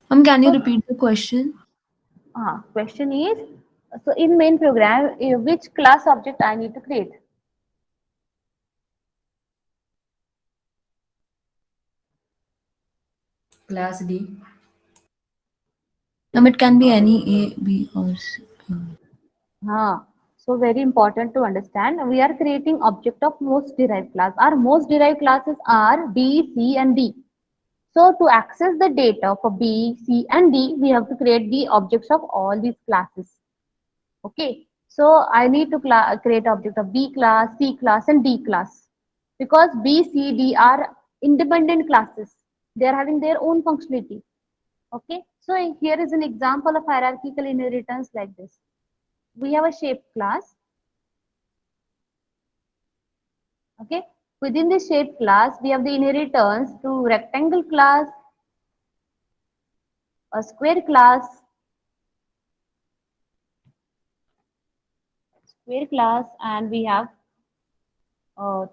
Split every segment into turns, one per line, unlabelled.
Can you
So,
repeat the question?
question is, so in main program, which class object I need to create?
Class D. It can be any A, B, or C.
So very important to understand. We are creating object of most derived class. Our most derived classes are B, C, and D. So to access the data for B, C, and D, we have to create the objects of all these classes. Okay. So I need to create object of B class, C class, and D class because B, C, D are independent classes. They are having their own functionality. Okay. So here is an example of hierarchical inheritance like this. We have a shape class. Okay. Within the shape class, we have the inheritance to rectangle class, a square class, and we have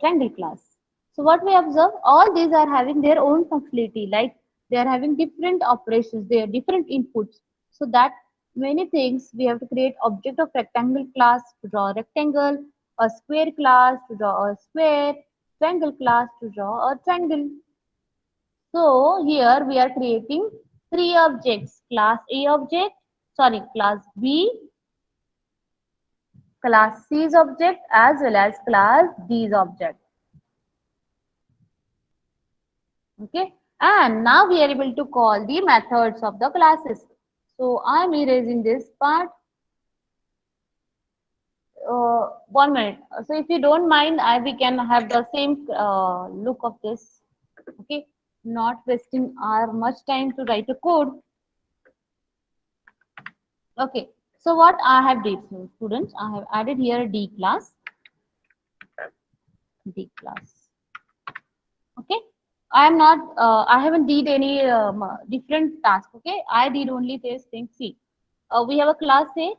triangle class. So what we observe, all these are having their own functionality, like they are having different operations, they are different inputs. So that many things we have to create object of rectangle class to draw a rectangle, a square class to draw a square, triangle class to draw a triangle. So here we are creating three objects, class A object, sorry, class B, class C's object as well as class D's object. Okay, and now we are able to call the methods of the classes. So I'm erasing this part. 1 minute. So if you don't mind, we can have the same look of this. Okay, not wasting our much time to write a code. Okay, so what I have did, so students, I have added here a D class. Okay, I am not, I haven't did any different task. Okay, I did only this thing. See, we have a class A.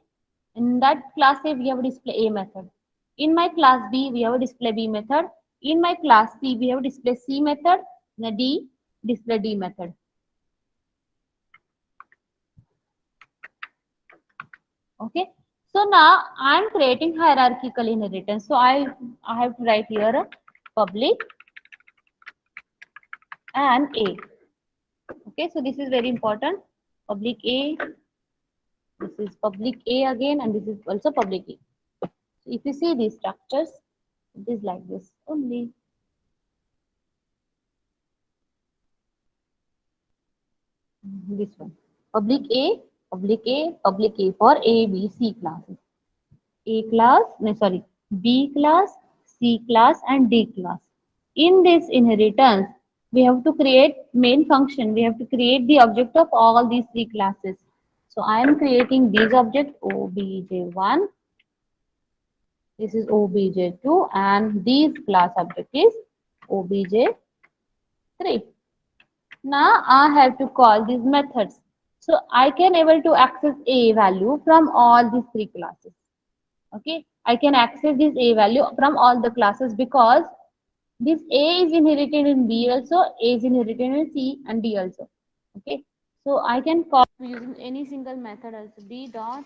In that class A, we have a display A method. In my class B, we have a display B method. In my class C, we have a display C method. In the D, display D method. Okay. So now I'm creating hierarchical inheritance. So I have to write here a public and A. Okay. So this is very important. Public A. This is public A again, and this is also public A. So if you see these structures, it is like this only. This one. Public A, public A, public A for A, B, C classes. A class, no sorry, B class, C class, and D class. In this inheritance, we have to create main function. We have to create the object of all these three classes. So I am creating these objects obj1, this is obj2, and these class object is obj3. Now I have to call these methods. So I can able to access a value from all these three classes. Okay, I can access this a value from all the classes because this a is inherited in B also, a is inherited in C and D also. Okay, so I can call using any single method also d dot.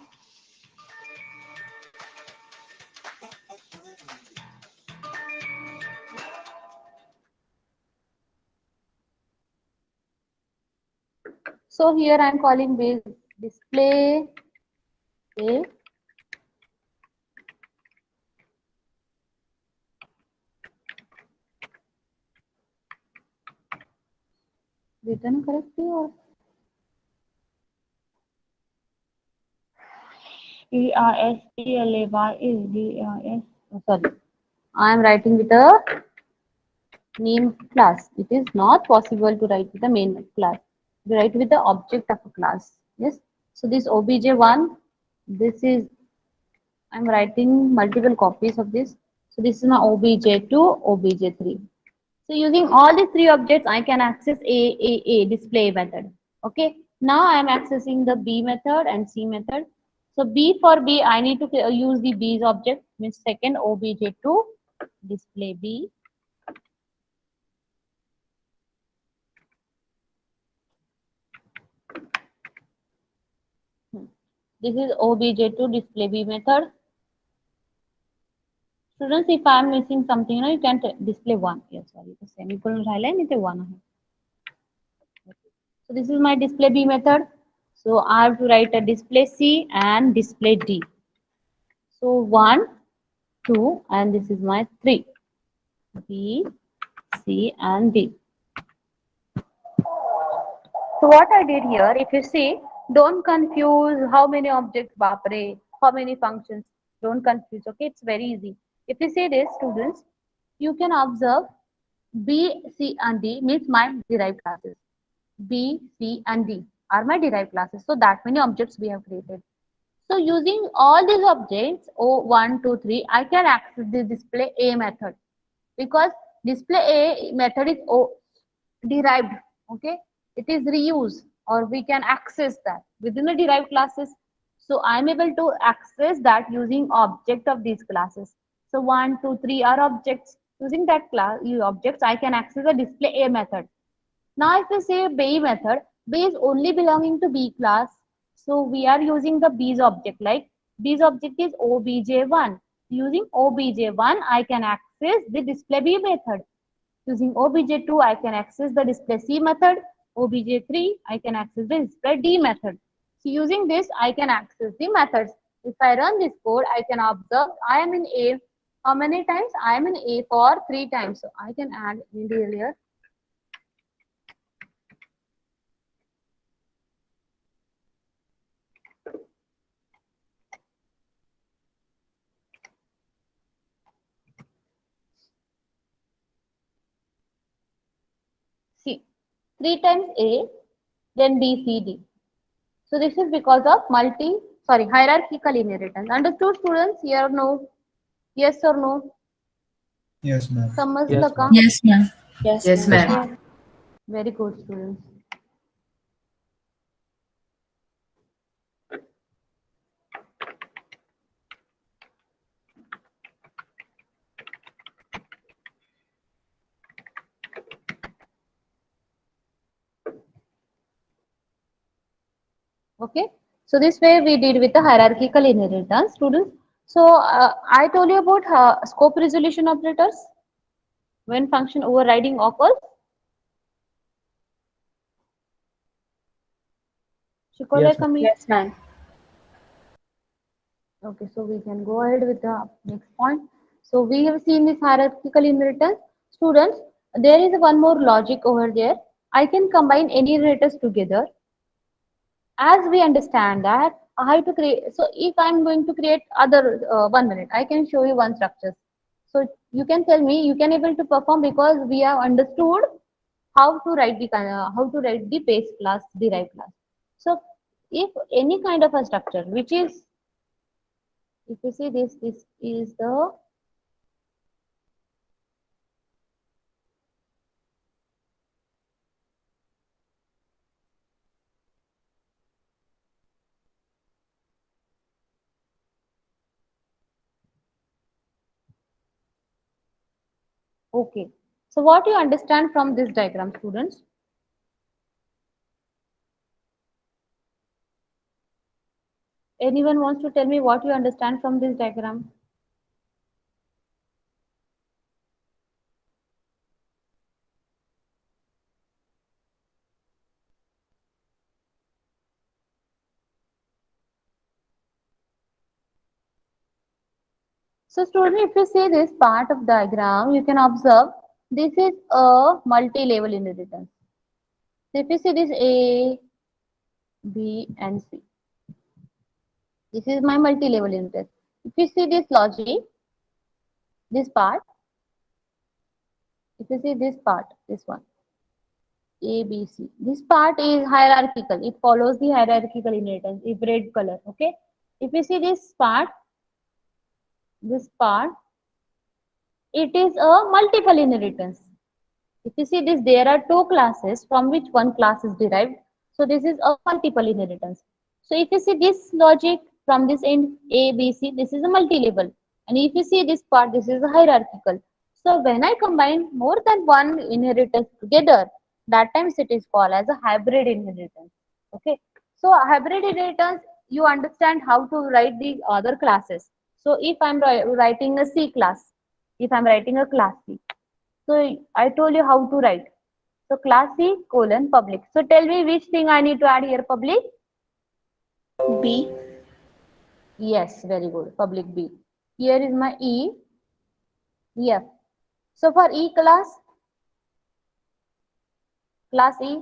So here I am calling base display a written correctly or DRSPLAY sorry, I am writing with a name class. It is not possible to write with the main class. We write with the object of a class. Yes. So this obj1, this is I'm writing multiple copies of this. So this is my obj2, obj3. So using all these three objects, I can access a display method. Okay. Now I am accessing the B method and C method. So B for B, I need to use the B's object, means second obj2 display B. Hmm. This is obj2 display b method. Students, if I am missing something, you can display one. Yes, sorry, the semicolon highlight is one. So this is my display b method. So I have to write a display c and display d. So 1, 2, and this is my 3. B, C, and D. So what I did here, if you see, don't confuse how many objects, Bapre, how many functions. Don't confuse, okay? It's very easy. If you see this, students, you can observe B, C, and D means my derived classes. B, C, and D are my derived classes. So that many objects we have created. So using all these objects, O1, 2, 3, I can access the display A method because display A method is derived, okay? It is reuse or we can access that within the derived classes. So I'm able to access that using object of these classes. So 1, 2, 3 are objects. Using that class objects, I can access the display A method. Now, if we say B method, B is only belonging to B class. So we are using the B's object, like B's object is obj1. Using obj1, I can access the display B method. Using obj2, I can access the display C method. Obj3, I can access the display D method. So using this, I can access the methods. If I run this code, I can observe I am in A. How many times? I am in A for 3 times. So I can add in the earlier. C. 3 times A, then B, C, D. So this is because of hierarchical inheritance. Understood students? Here or no? Yes or no?
Yes, ma'am.
समजलं का?
Yes, ma'am.
Yes,
Yes,
ma'am.
Yes,
ma'am.
ma'am.
Okay. Very good students. Okay. So this way we did with the hierarchical inheritance students. So I told you about scope resolution operators when function overriding occurs. शिकवलंय
Yes,
का
ma'am.
Me?
Yes, ma'am.
Okay, so we can go ahead with the next point. So we have seen this hierarchical inheritance. Students, there is one more logic over there. I can combine any inheritors together. As we understand that, how to create. So if I'm going to create other 1 minute, I can show you one structure. So you can tell me, you can able to perform because we have understood how to write the base class, derived class. So if any kind of a structure, which is if you see this is the okay. So what you understand from this diagram, students? Anyone wants to tell me what you understand from this diagram? So student, if you see this part of diagram, you can observe this is a multi-level inheritance. So if you see this A, B, and C, this is my multi-level inheritance. If you see this logic, this part, if you see this part, this one, A, B, C, this part is hierarchical. It follows the hierarchical inheritance, if red color, okay? If you see this part, it is a multiple inheritance. If you see this, there are two classes from which one class is derived. So this is a multiple inheritance. So if you see this logic from this end A, B, C, this is a multi-level. And if you see this part, this is a hierarchical. So when I combine more than one inheritance together, that times it is called as a hybrid inheritance. Okay. So a hybrid inheritance you understand how to write the other classes. So if I'm writing a C class, if I'm writing a class C, so I told you how to write. So class C colon public. So tell me which thing I need to add here, public?
B.
Yes, very good. Public B. Here is my E, F. So for E class E,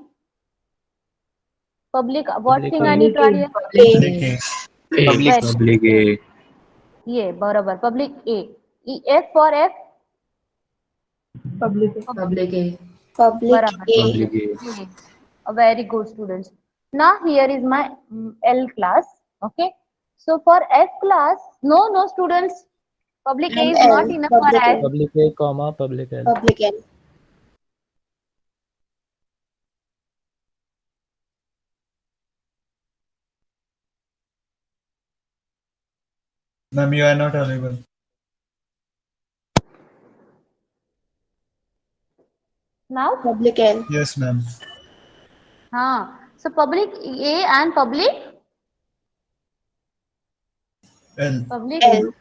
public, what
Public
thing I
A.
need to add here?
Public
Public
A.
A.
Public
Very
public
good.
A.
Yeah, barabar. Public A. E, F for F,
Public
Public A.
Public
barabar.
A.
Public A.
A. Very good, students. Now here is my L class. Okay. So for F class, no students. Public A
And
is not
L.
enough for
Public
F.
L.
Public A, comma, public L.
Public L.
Ma'am, you are not audible.
Now,
Public L.
Yes, ma'am.
so public A and public
L.
L.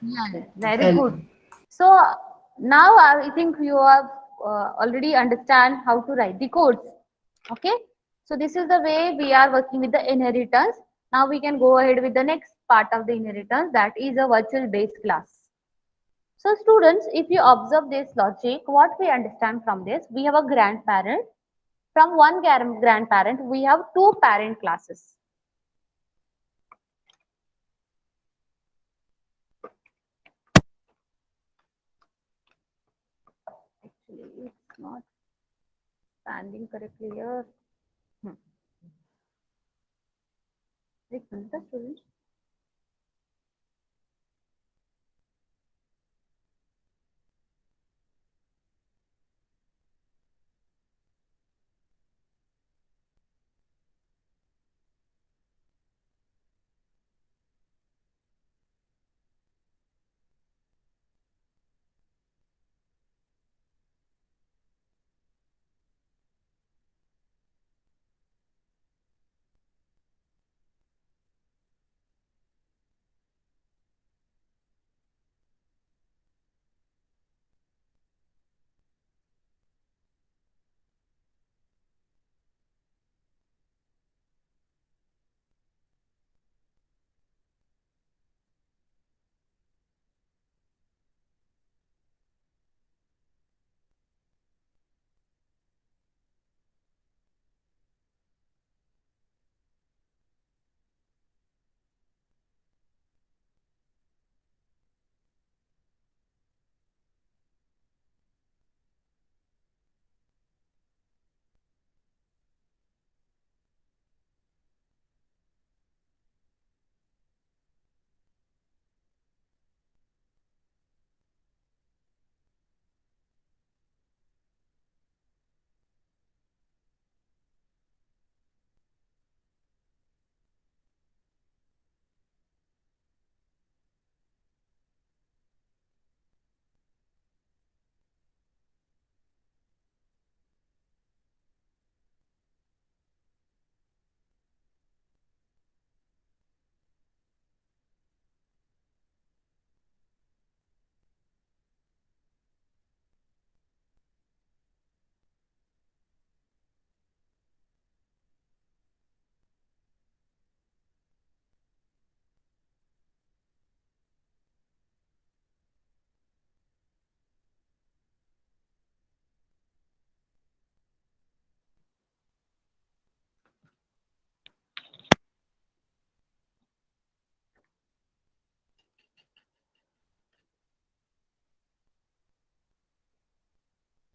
very
L.
good. So now I think you have already understand how to write the codes. Okay. So this is the way we are working with the inheritance. Now we can go ahead with the next part of the inheritance, that is a virtual base class. So students, if you observe this logic, what we understand from this, we have a grandparent. From one grandparent, we have two parent classes. Actually, it's not standing correctly here. Hmm. एक minute students.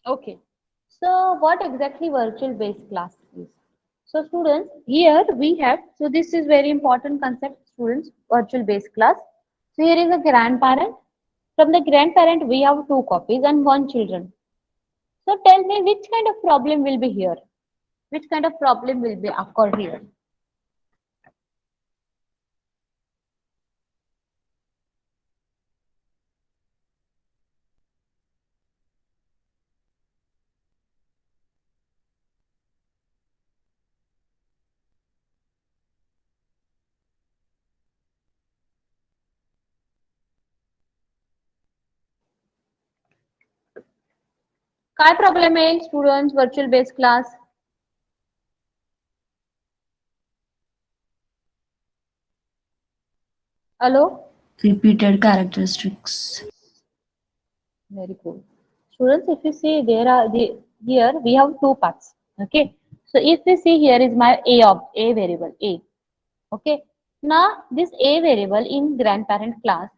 Okay. So what exactly virtual base class is? So students, here we have, so this is very important concept, students, virtual base class. So here is a grandparent. From the grandparent, we have two copies and one children. So tell me which kind of problem will be here? Which kind of problem will be occur here? काय problem आहे students virtual base class? Hello,
Repeated characteristics.
very cool. Students, if you see here we have two parts. Okay, so if we see here is my a variable a. Okay, now this a variable in grandparent class,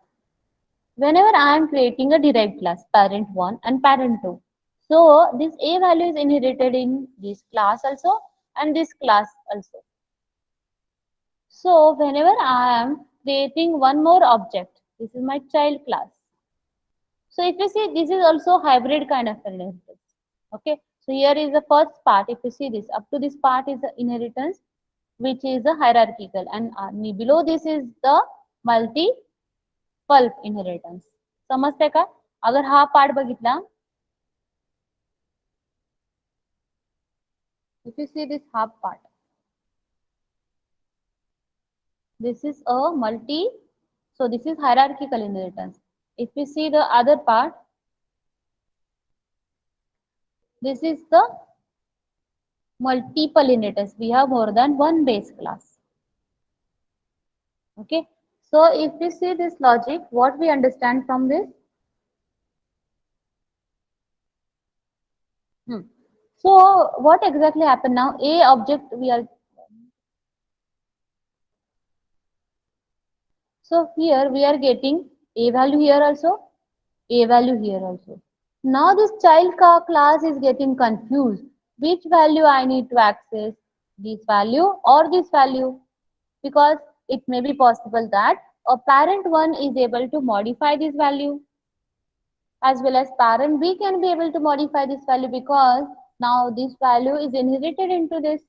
whenever I am creating a derived class parent 1 and parent 2, so this a value is inherited in this class also and this class also. So whenever I am creating one more object, this is my child class. So if you see, this is also hybrid kind of inheritance. Okay, so here is the first part. If you see this, up to this part is the inheritance, which is the hierarchical, and below this is the multi-pulp inheritance. समजते का? अगर हा part बघितला, if you see this half part, this is a multi, so this is hierarchical inheritance. If we see the other part, this is the multiple inheritance. We have more than one base class. Okay, so if we see this logic, what we understand from this? So what exactly happened now? A object we are, so here we are getting a value here also, a value here also. Now this child class is getting confused. Which value I need to access? This value or this value? Because it may be possible that a parent 1 is able to modify this value, as well as parent B can be able to modify this value, because now this value is inherited into this.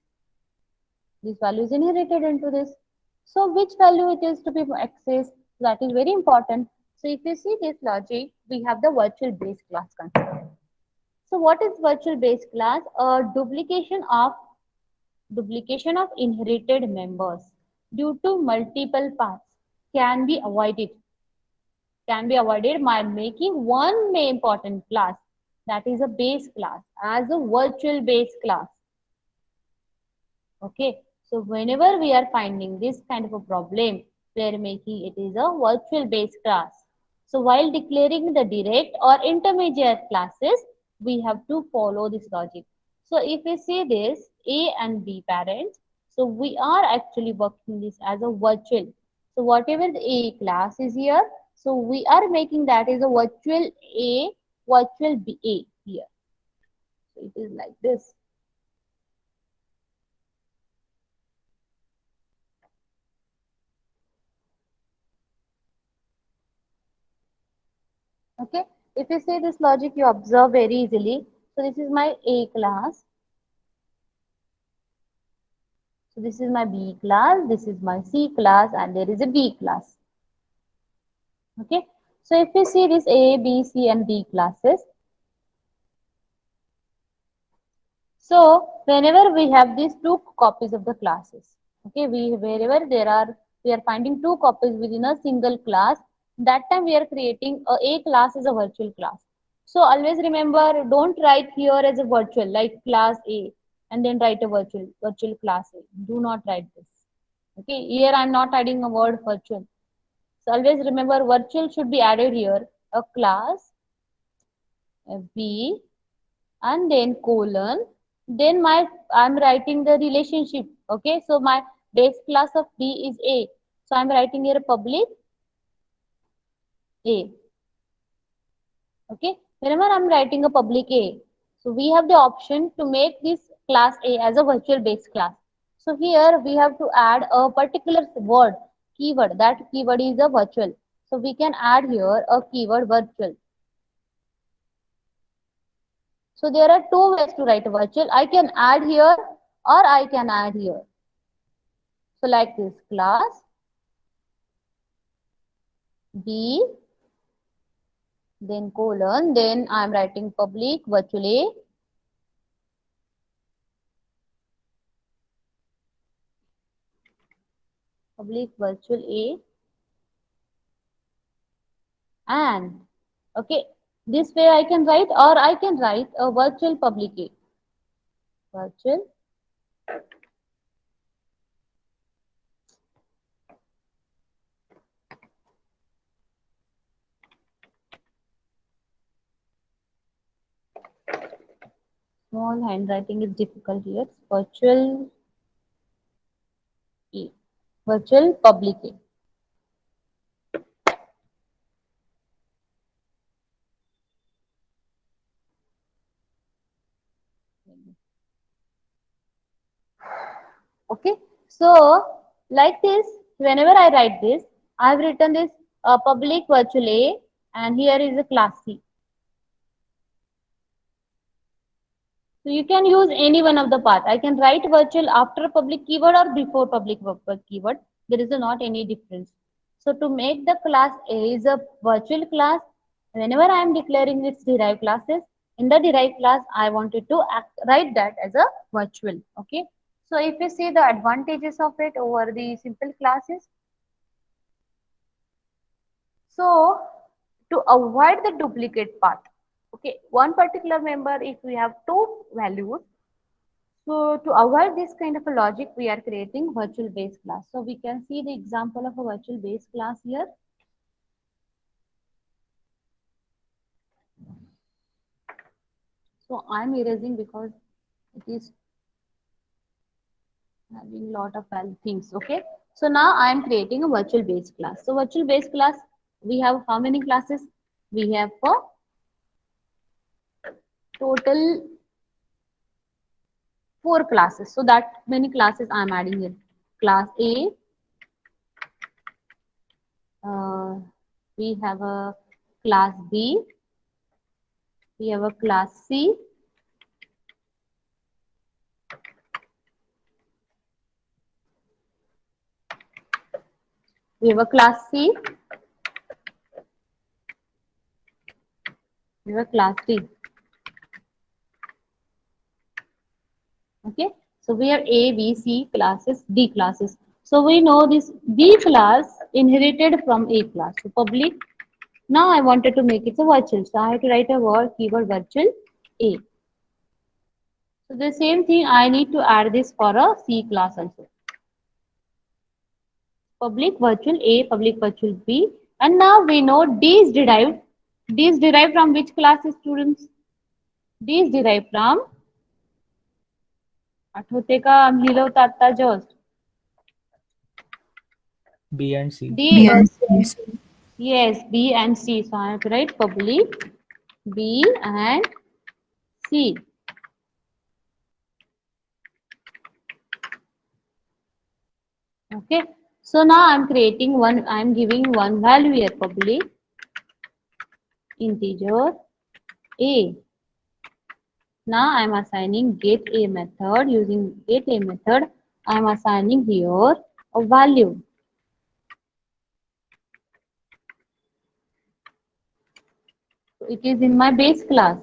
This value is inherited into this. So which value it is to be accessed? That is very important. So if you see this logic, we have the virtual base class concept. So what is virtual base class? A duplication of inherited members due to multiple paths can be avoided. By making one main important class, that is a base class, as a virtual base class. Okay, so whenever we are finding this kind of a problem, we are making it is a virtual base class. So while declaring the direct or intermediate classes, we have to follow this logic. So if we see this A and B parents, so we are actually working this as a virtual. So whatever the A class is here, so we are making that is a virtual A, virtual B A here. So it is like this. Okay, if you say this logic, you observe very easily. So this is my A class. So this is my B class, this is my C class, and there is a D class. Okay, so if you see this A, B, C, and D classes, so whenever we have these two copies of the classes, okay, wherever we are finding two copies within a single class, that time we are creating a class is a virtual class. So always remember, don't write here as a virtual like class A and then write a virtual class A. Do not write this. Okay, here I am not adding a word virtual. So always remember, virtual should be added here, a class B and then colon, then I'm writing the relationship. Okay, so my base class of B is A, so I'm writing here public A. Okay, whenever I'm writing a public A, so we have the option to make this class A as a virtual base class. So here we have to add a particular word, keyword. That keyword is a virtual, so we can add here a keyword virtual. So there are two ways to write a virtual. I can add here or I can add here. So like this, class B, then colon, then I am writing public virtual A, public virtual A, and okay, This way I can write, or I can write a virtual public A. Virtual small handwriting is difficult here. Virtual A. Virtual public A. Okay, so like this, whenever I write this, I've written this public virtual A, and here is a class C. So you can use any one of the path. I can write virtual after public keyword or before public keyword. There is not any difference. So to make the class A is a virtual class, whenever I am declaring its derived classes, in the derived class, I wanted to write that as a virtual. Okay. So if you see the advantages of it over the simple classes, so to avoid the duplicate path, okay, one particular member, if we have two values, so to avoid this kind of a logic, we are creating virtual base class. So we can see the example of a virtual base class here. So I'm erasing because it is having lot of things. Okay. So now I am creating a virtual base class. So virtual base class, we have how many classes? We have for total 4 classes. So that many classes I am adding here. Class A, we have a class B, we have a class C, we have a class C, we have a class D. Okay, so we have A, B, C classes, D classes. So we know this B class inherited from A class. So public. Now I wanted to make it a virtual. So I have to write a word keyword virtual A. So the same thing I need to add this for a C class also. Public virtual A, public virtual B. And now we know D is derived. D is derived from which class, students? D is derived from, आठवते का लिहिलं होतं आता just.
B and C.
D,
Yes.
yes, B and C. So I have to write public B and C. Okay. So now I'm creating one, I'm giving one value here, public integer A. Now I'm assigning get A method. Using get A method, I'm assigning here a value. So it is in my base class.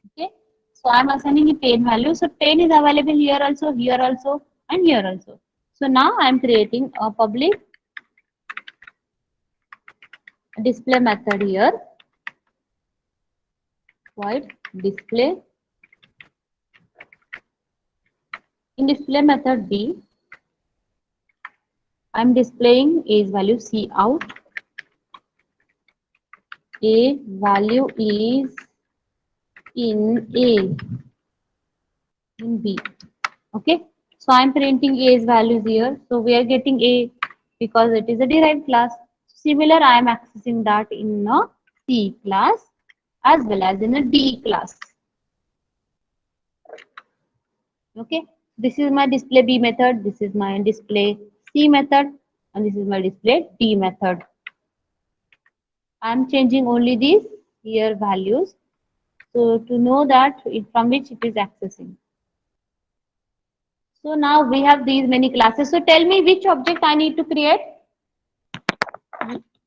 Okay. So I'm assigning a 10 value. So 10 is available here also, and here also. So now I'm creating a public display method here. Void display. In display method B, I'm displaying A's value C out. A value is in A, in B. Okay. So I'm printing A's values here. So we are getting A because it is a derived class. Similar, I am accessing that in a C class as well as in a D class. Okay. This is my display B method. This is my display C method. And this is my display D method. I am changing only these here values. So to know that from which it is accessing. So now we have these many classes. So tell me which object I need to create.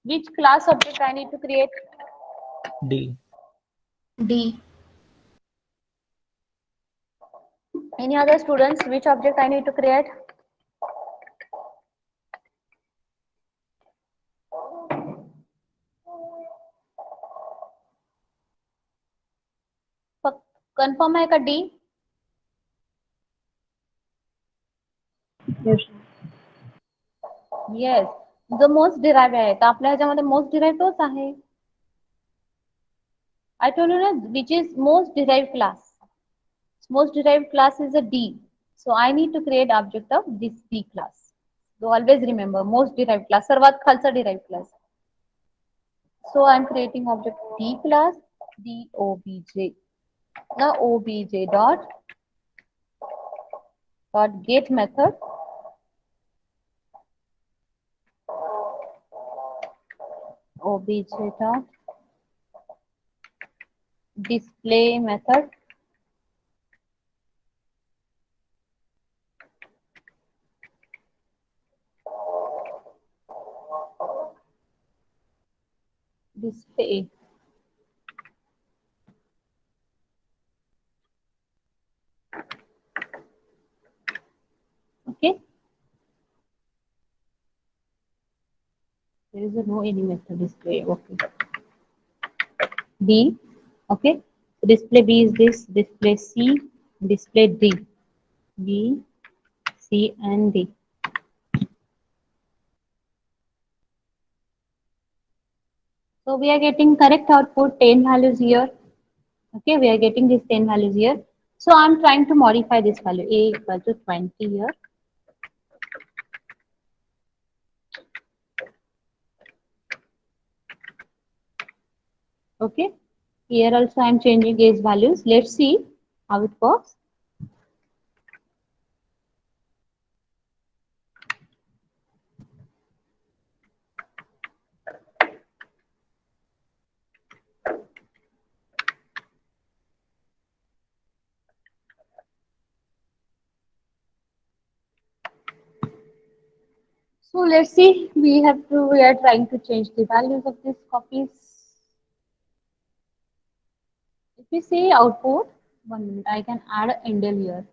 Which class object I need to create?
D.
D.
Any other students? Which object I need to create? Confirm आहे का D? Yes, जो most derive आहे तर आपल्या ह्याच्यामध्ये most derive तोच आहे. I told you na, which is most derived class. Most derived class is a D. So I need to create object of this D class. So always remember most derived class. सर्वात खालचा derived class. So I am creating object D class, DOBJ. Now OBJ dot get method. OBJ dot display method. Display. Okay. There is a no any method display. Okay. B. Okay. So display B is this. Display C. Display D. B, C, and D. So we are getting correct output 10 values here. Okay, we are getting these 10 values here. So I'm trying to modify this value A equal to 20 here. Okay, here also I'm changing A's values. Let's see how it works. So let's see, we are trying to change the values of these copies. If we say output, 1 minute, I can add a endl here.